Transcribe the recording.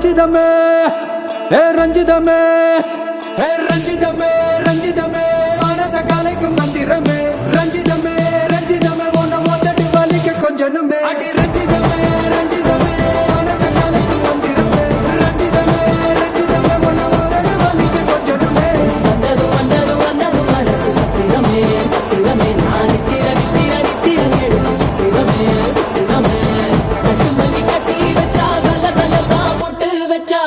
ரஞ்சிதமே ரஞ்சிதமே ரஞ்சிதமே ரஞ்சிதமே மனச கலைக்கும் மந்திரமே ரஞ்சிதமே ரஞ்சிதமே உன்னை மொத்தடி வலிக்க கொஞ்சனுமே அடி ரஞ்சிதமே ரஞ்சிதமே மனச கலைக்கும் மந்திரமே ரஞ்சிதமே ரஞ்சிதமே உன்னை மொத்தடி வலிக்க கொஞ்சனுமே வந்தது வந்தது வந்தது மனசு சத்திரமே சத்திரமே நான் நித்திர நித்திர நித்திர கேடு சத்திரமே சத்திரமே கட்டுமல்லி கட்டி வச்சா கல கல தான் போட்டு வச்சா